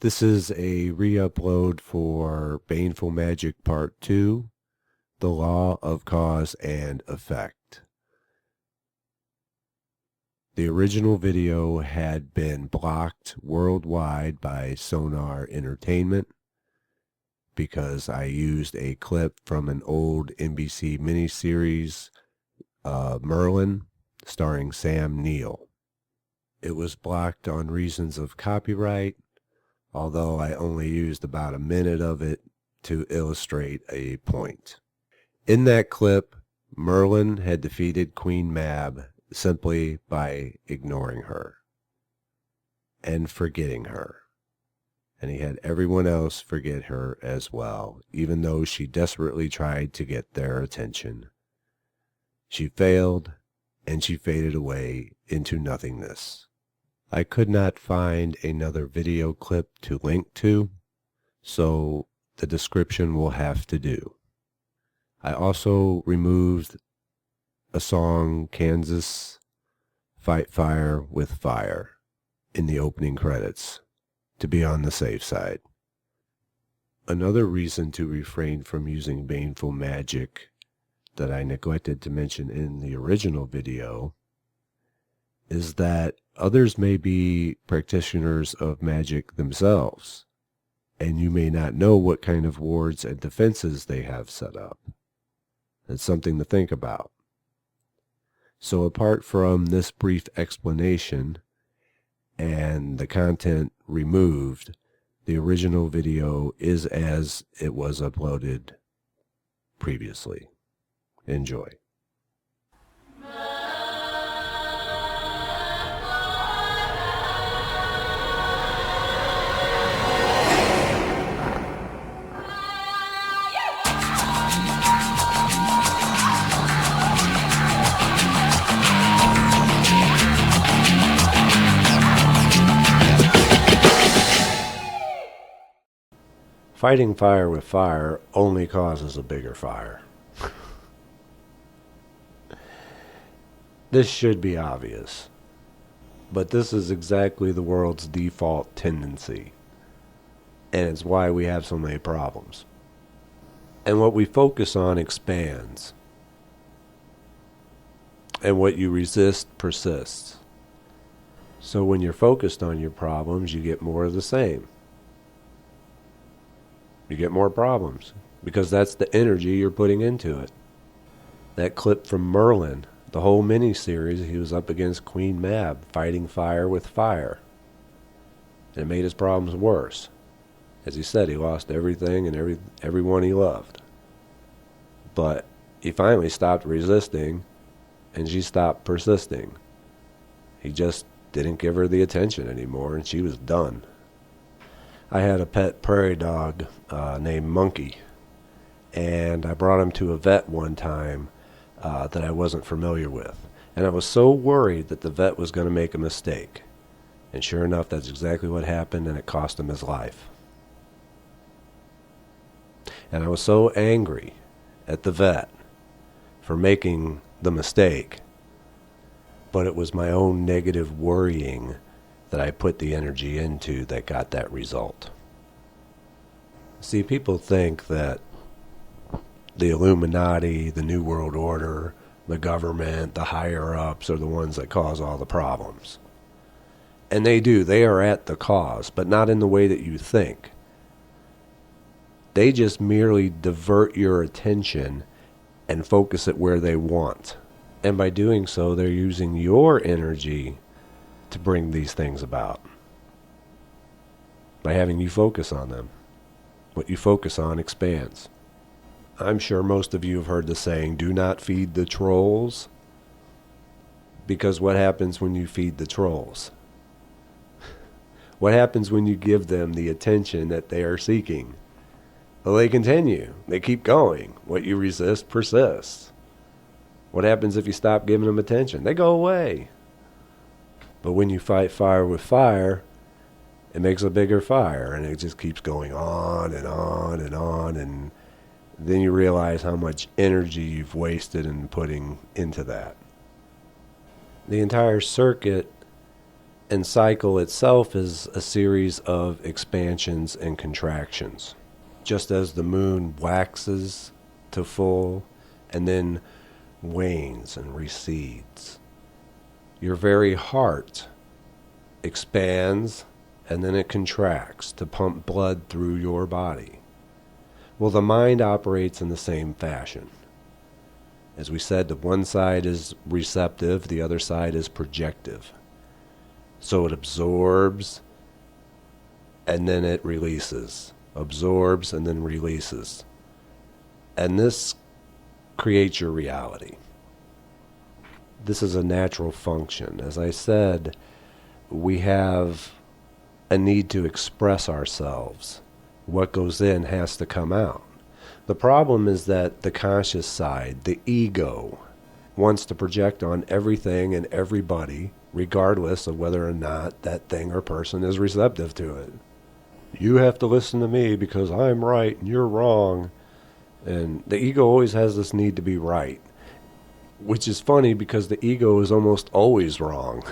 This is a re-upload for Baneful Magick Part 2, The Law of Cause and Effect. The original video had been blocked worldwide by Sonar Entertainment because I used a clip from an old NBC miniseries, Merlin, starring Sam Neill. It was blocked on reasons of copyright, although I only used about a minute of it to illustrate a point. In that clip, Merlin had defeated Queen Mab simply by ignoring her and forgetting her. And he had everyone else forget her as well, even though she desperately tried to get their attention. She failed, and she faded away into nothingness. I could not find another video clip to link to, so the description will have to do. I also removed a song, Kansas Fight Fire with Fire, in the opening credits, to be on the safe side. Another reason to refrain from using Baneful Magick that I neglected to mention in the original video is that others may be practitioners of magic themselves, and you may not know what kind of wards and defenses they have set up. It's something to think about. So apart from this brief explanation and the content removed, the original video is as it was uploaded previously. Enjoy. Fighting fire with fire only causes a bigger fire. This should be obvious, but this is exactly the world's default tendency, and it's why we have so many problems. And what we focus on expands, and what you resist persists. So when you're focused on your problems, you get more of the same. You get more problems, because that's the energy you're putting into it. That clip from Merlin, the whole mini-series, he was up against Queen Mab, fighting fire with fire. And it made his problems worse. As he said, he lost everything and everyone he loved. But he finally stopped resisting, and she stopped persisting. He just didn't give her the attention anymore, and she was done. I had a pet prairie dog named Monkey, and I brought him to a vet one time that I wasn't familiar with. And I was so worried that the vet was going to make a mistake. And sure enough, that's exactly what happened, and it cost him his life. And I was so angry at the vet for making the mistake, but it was my own negative worrying that I put the energy into that got that result. See, people think that the Illuminati, the New World Order, the government, the higher-ups are the ones that cause all the problems. And they do. They are at the cause, but not in the way that you think. They just merely divert your attention and focus it where they want. And by doing so, they're using your energy to bring these things about by having you focus on them. What you focus on expands. I'm sure most of you have heard the saying, do not feed the trolls, because what happens when you feed the trolls? What happens when you give them the attention that they are seeking? Well, they continue. They keep going. What you resist persists. What happens if you stop giving them attention? They go away. But when you fight fire with fire, it makes a bigger fire, and it just keeps going on and on and on, and then you realize how much energy you've wasted in putting into that. The entire circuit And cycle itself is a series of expansions and contractions. Just as the moon waxes to full and then wanes and recedes, your very heart expands and then it contracts to pump blood through your body. Well, the mind operates in the same fashion. As we said, the one side is receptive, the other side is projective. So it absorbs and then it releases. Absorbs and then releases. And this creates your reality. This is a natural function. As I said, we have a need to express ourselves. What goes in has to come out. The problem is that the conscious side, the ego, wants to project on everything and everybody, regardless of whether or not that thing or person is receptive to it. You have to listen to me because I'm right and you're wrong. And the ego always has this need to be right, which is funny because the ego is almost always wrong.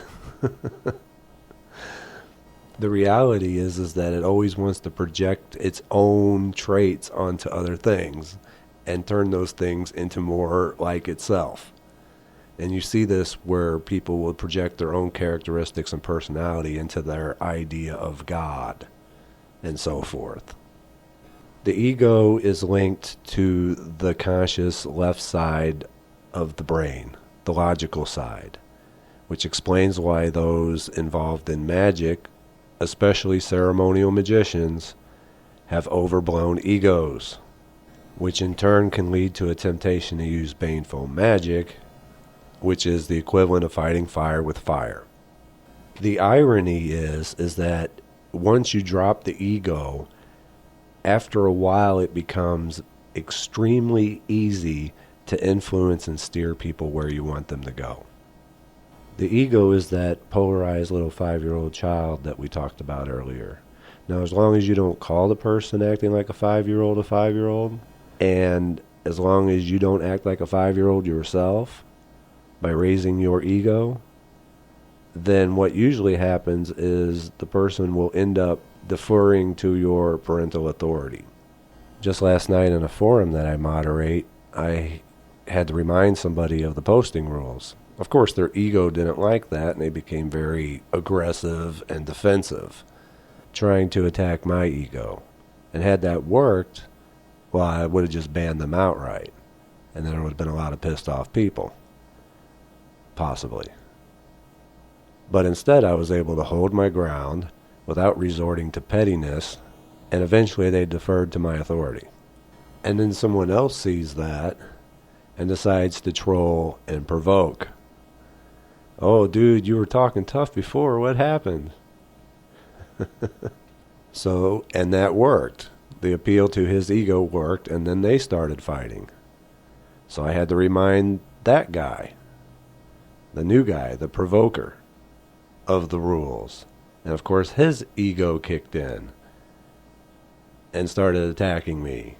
The reality is that it always wants to project its own traits onto other things and turn those things into more like itself. And you see this where people will project their own characteristics and personality into their idea of God and so forth. The ego is linked to the conscious left side of the brain, the logical side, which explains why those involved in magic, especially ceremonial magicians, have overblown egos, which in turn can lead to a temptation to use baneful magic, which is the equivalent of fighting fire with fire. The irony is that once you drop the ego, after a while it becomes extremely easy to influence and steer people where you want them to go. The ego is that polarized little 5-year-old child that we talked about earlier. Now, as long as you don't call the person acting like a 5-year-old, and as long as you don't act like a 5-year-old yourself by raising your ego, then what usually happens is the person will end up deferring to your parental authority. Just last night in a forum that I moderate, I had to remind somebody of the posting rules. Of course, their ego didn't like that, and they became very aggressive and defensive, trying to attack my ego. And had that worked, well, I would have just banned them outright. And then there would have been a lot of pissed off people. Possibly. But instead, I was able to hold my ground without resorting to pettiness, and eventually they deferred to my authority. And then someone else sees that and decides to troll and provoke. Oh, dude, you were talking tough before. What happened? So, and that worked. The appeal to his ego worked, and then they started fighting. So I had to remind that guy, the new guy, the provoker, of the rules. And of course, his ego kicked in and started attacking me.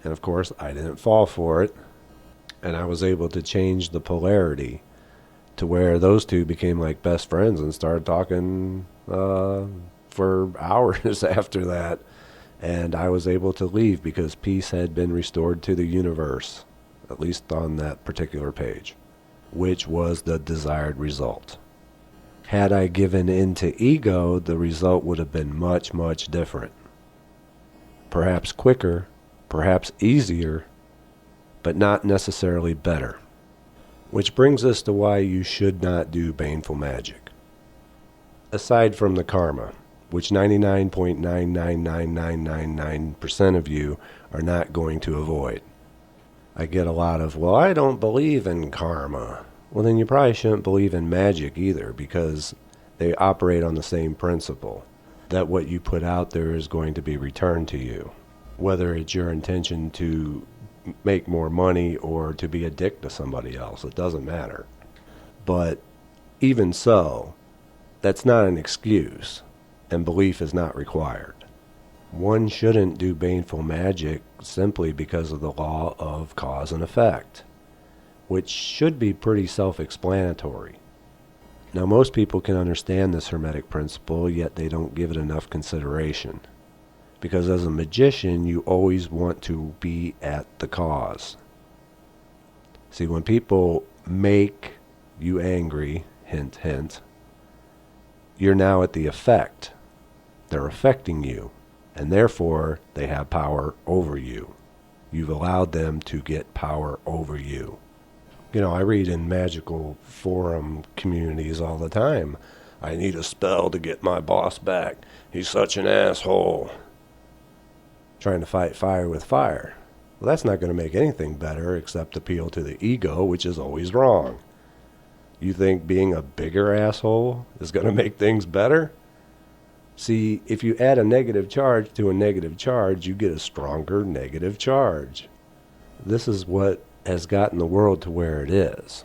And of course, I didn't fall for it. And I was able to change the polarity to where those two became like best friends and started talking for hours after that. And I was able to leave because peace had been restored to the universe, at least on that particular page, which was the desired result. Had I given in to ego, the result would have been much, much different. Perhaps quicker, perhaps easier, but not necessarily better. Which brings us to why you should not do baneful magic. Aside from the karma, which 99.999999% of you are not going to avoid. I get a lot of, well, I don't believe in karma. Well, then you probably shouldn't believe in magic either, because they operate on the same principle, that what you put out there is going to be returned to you, whether it's your intention to make more money or to be a dick to somebody else. It doesn't matter. But even so, that's not an excuse, and belief is not required. One shouldn't do baneful magic simply because of the law of cause and effect, which should be pretty self-explanatory. Now, most people can understand this Hermetic principle, yet they don't give it enough consideration. Because as a magician, you always want to be at the cause. See, when people make you angry, hint, hint, you're now at the effect. They're affecting you, and therefore they have power over you. You've allowed them to get power over you. You know, I read in magical forum communities all the time, I need a spell to get my boss back. He's such an asshole. Trying to fight fire with fire. Well, that's not going to make anything better except appeal to the ego, which is always wrong. You think being a bigger asshole is going to make things better? See, if you add a negative charge to a negative charge, you get a stronger negative charge. This is what has gotten the world to where it is.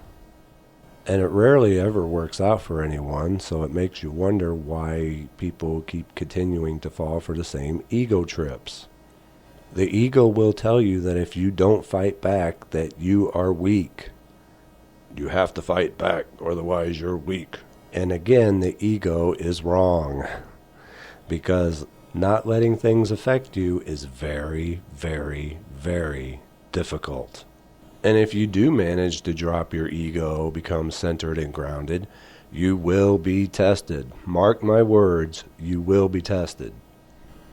And it rarely ever works out for anyone, so it makes you wonder why people keep continuing to fall for the same ego trips. The ego will tell you that if you don't fight back, that you are weak. You have to fight back, otherwise you're weak. And again, the ego is wrong. Because not letting things affect you is very, very, very difficult. And if you do manage to drop your ego, become centered and grounded, you will be tested. Mark my words, you will be tested.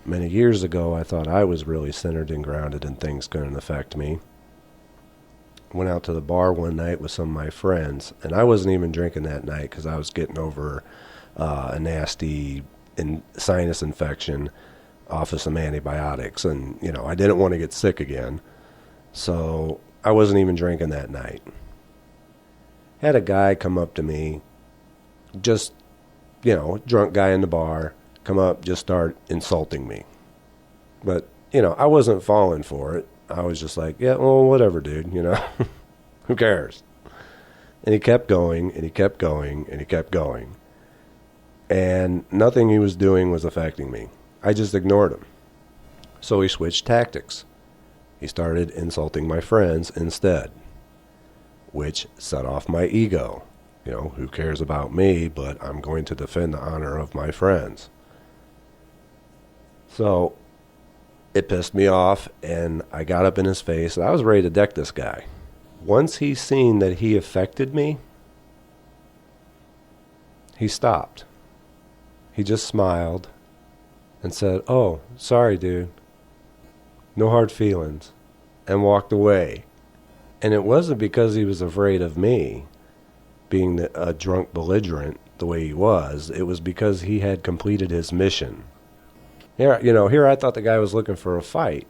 Many years ago, I thought I was really centered and grounded and things couldn't affect me. Went out to the bar one night with some of my friends, and I wasn't even drinking that night because I was getting over a nasty sinus infection off of some antibiotics, and I didn't want to get sick again, so I wasn't even drinking that night. Had a guy come up to me, just drunk guy in the bar, come up, just start insulting me. But I wasn't falling for it. I was just like, yeah, well, whatever, dude, who cares? And he kept going, and he kept going, and he kept going. And nothing he was doing was affecting me. I just ignored him. So he switched tactics. He started insulting my friends instead, which set off my ego. Who cares about me, but I'm going to defend the honor of my friends. So it pissed me off, and I got up in his face, and I was ready to deck this guy. Once he seen that he affected me, he stopped. He just smiled and said, "Oh, sorry, dude. No hard feelings," and walked away. And it wasn't because he was afraid of me being a drunk belligerent the way he was. It was because he had completed his mission. Here I thought the guy was looking for a fight.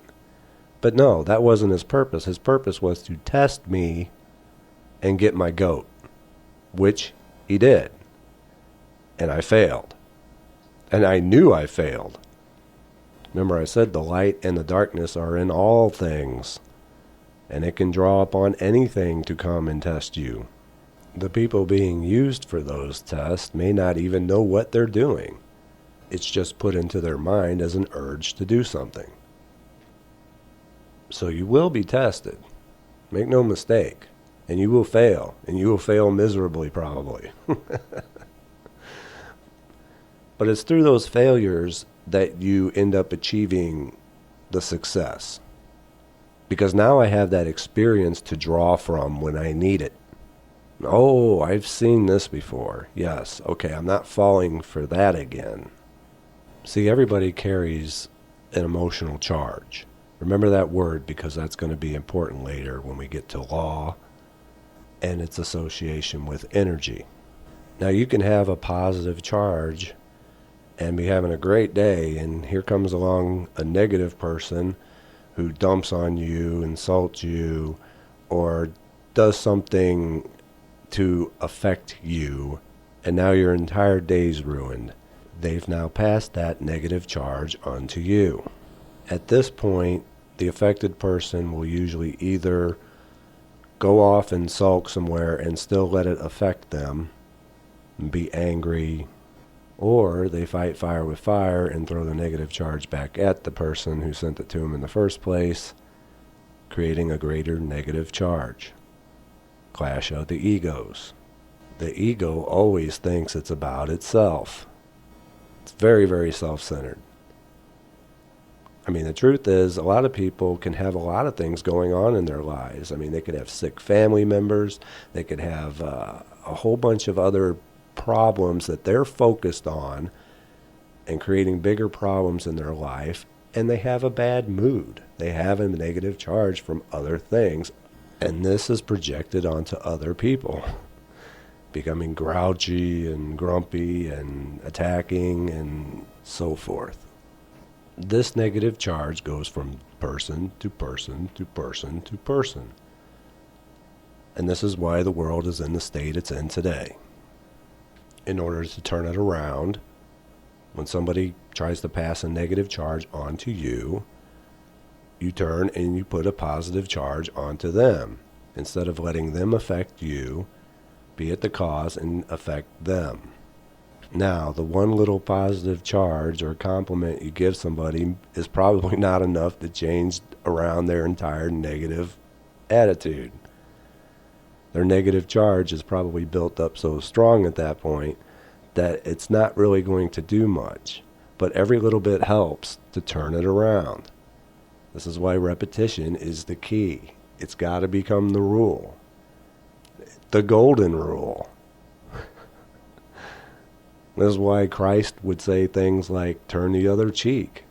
But no, that wasn't his purpose. His purpose was to test me and get my goat, which he did. And I failed. And I knew I failed. Remember I said the light and the darkness are in all things, and it can draw upon anything to come and test you. The people being used for those tests may not even know what they're doing. It's just put into their mind as an urge to do something. So you will be tested. Make no mistake. And you will fail. And you will fail miserably, probably. But it's through those failures that you end up achieving the success. Because now I have that experience to draw from when I need it. Oh, I've seen this before. Yes, okay, I'm not falling for that again. See, everybody carries an emotional charge. Remember that word, because that's going to be important later when we get to law and its association with energy. Now, you can have a positive charge and be having a great day, and here comes along a negative person who dumps on you, insults you, or does something to affect you, and now your entire day's ruined. They've now passed that negative charge onto you. At this point, the affected person will usually either go off and sulk somewhere and still let it affect them, and be angry, or they fight fire with fire and throw the negative charge back at the person who sent it to them in the first place, creating a greater negative charge. Clash of the egos. The ego always thinks it's about itself. It's very, very self-centered. I mean, the truth is, a lot of people can have a lot of things going on in their lives. I mean, they could have sick family members. They could have a whole bunch of other problems that they're focused on and creating bigger problems in their life. And they have a bad mood. They have a negative charge from other things. And this is projected onto other people, becoming grouchy and grumpy and attacking and so forth. This negative charge goes from person to person to person to person. And this is why the world is in the state it's in today. In order to turn it around, when somebody tries to pass a negative charge onto you, you turn and you put a positive charge onto them. Instead of letting them affect you, be at the cause and affect them. Now, the one little positive charge or compliment you give somebody is probably not enough to change around their entire negative attitude. Their negative charge is probably built up so strong at that point that it's not really going to do much. But every little bit helps to turn it around. This is why repetition is the key. It's got to become the rule. The golden rule. This is why Christ would say things like, turn the other cheek.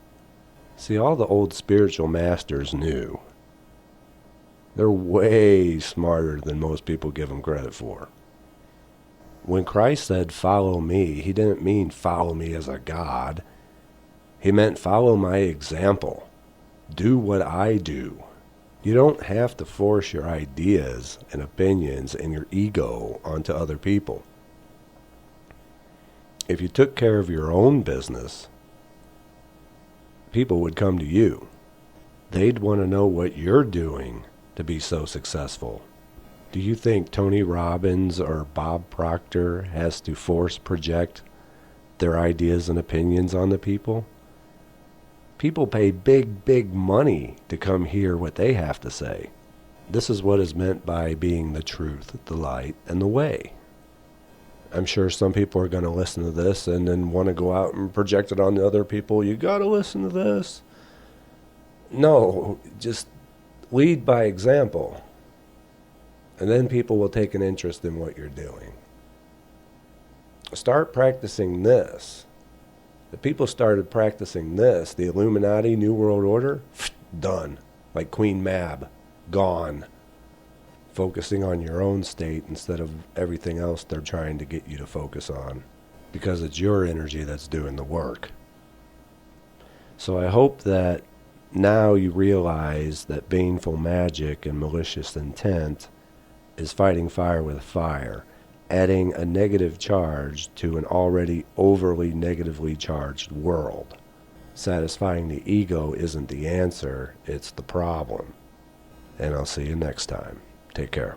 See, all the old spiritual masters knew. They're way smarter than most people give them credit for. When Christ said, follow me, he didn't mean follow me as a god. He meant follow my example. Do what I do. You don't have to force your ideas and opinions and your ego onto other people. If you took care of your own business, people would come to you. They'd want to know what you're doing to be so successful. Do you think Tony Robbins or Bob Proctor has to force project their ideas and opinions on the people? People pay big, big money to come hear what they have to say. This is what is meant by being the truth, the light, and the way. I'm sure some people are going to listen to this and then want to go out and project it on the other people. You got to listen to this. No, just lead by example. And then people will take an interest in what you're doing. Start practicing this. If people started practicing this, the Illuminati, New World Order, done. Like Queen Mab, gone. Focusing on your own state instead of everything else they're trying to get you to focus on. Because it's your energy that's doing the work. So I hope that now you realize that baneful magic and malicious intent is fighting fire with fire, adding a negative charge to an already overly negatively charged world. Satisfying the ego isn't the answer, it's the problem. And I'll see you next time. Take care.